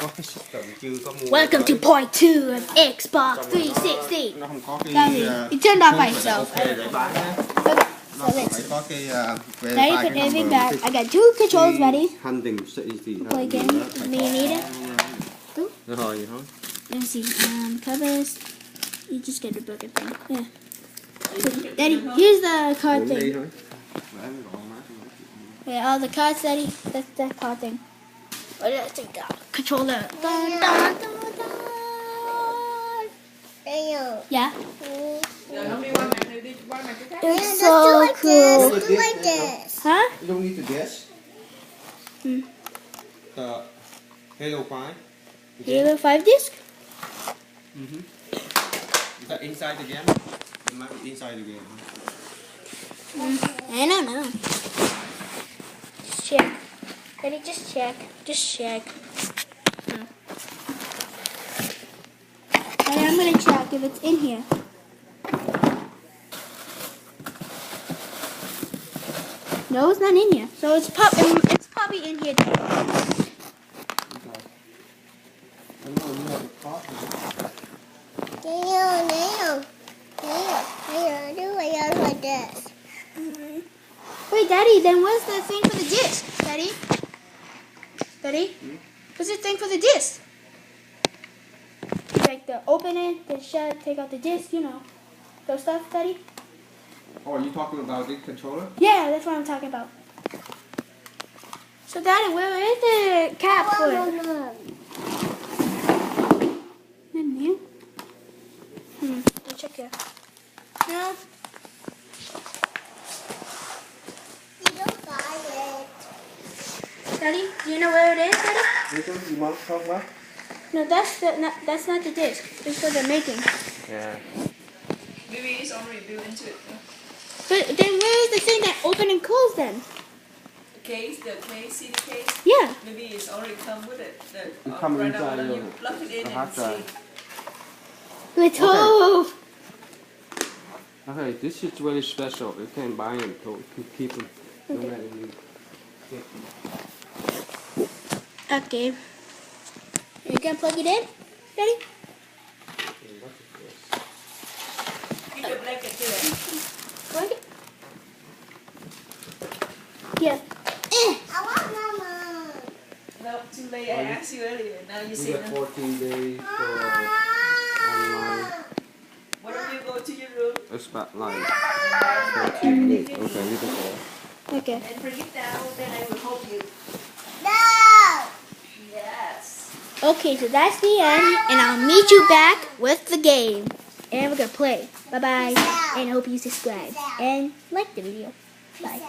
có cái sức tượng chưa có mua. Welcome to part 2 of Xbox 360. Nó không có cái It turned off by khung itself. ok để bán á. Okay, Nó so phải let's. có cái về Ready, vài put cái everything number. back. I got 2 controls ready. Hunting gì Play game. Me and Nita. Rồi vậy thôi. Let me see. Covers. You just get the book and thing. Yeah. Daddy, here's the card Muốn đi thing. thôi. Để em gọi má cho nó. Yeah, all the cards, Daddy. That's that card thing. What did I take out? Controller. Dun, dun, dun, dun. Yeah. It's so cool. Huh? You don't need to guess. Hmm. The Halo 5. Halo 5 disc? Is that inside the game? It might be inside the game. I don't know. Just check. Ready? Just check. Just check. And I'm gonna check if it's in here. No, it's not in here. So it's probably in here. Okay. I know you have a copy. Wait, Daddy, then what's the thing for the disc? Daddy? Daddy? What's the thing for the disc? Like the open it, the shut, take out the disc, you know. Those stuff, Daddy? Oh, are you talking about the controller? Yeah, that's what I'm talking about. So, Daddy, where is the cap for it? In here? Let's check here. No? Daddy, do you know where it is, Daddy? This one you want to talk about? No, that's not the disc. It's for the making. Yeah. Maybe it's already built into it. But then where is the thing that open and close then? The case, CD case. Yeah. Maybe it's already come with it. It come right inside now, your- you plug it in the hard and drive. see. Let's hope. Okay, this is very special. You can buy them to keep them. No matter you. Okay. You can plug it in, Daddy? Keep the blanket to it. Plug it. Yeah. No, too late. I asked you earlier. Now you You say get no. 14 days for online. Why don't you go to your room It's about like 14 days. Okay, you can go. Okay. and bring it down? Then I will help you. Yes. Okay, so that's the end, and I'll meet you back with the game. And we're gonna play. Bye bye, and I hope you subscribe and like the video. Bye.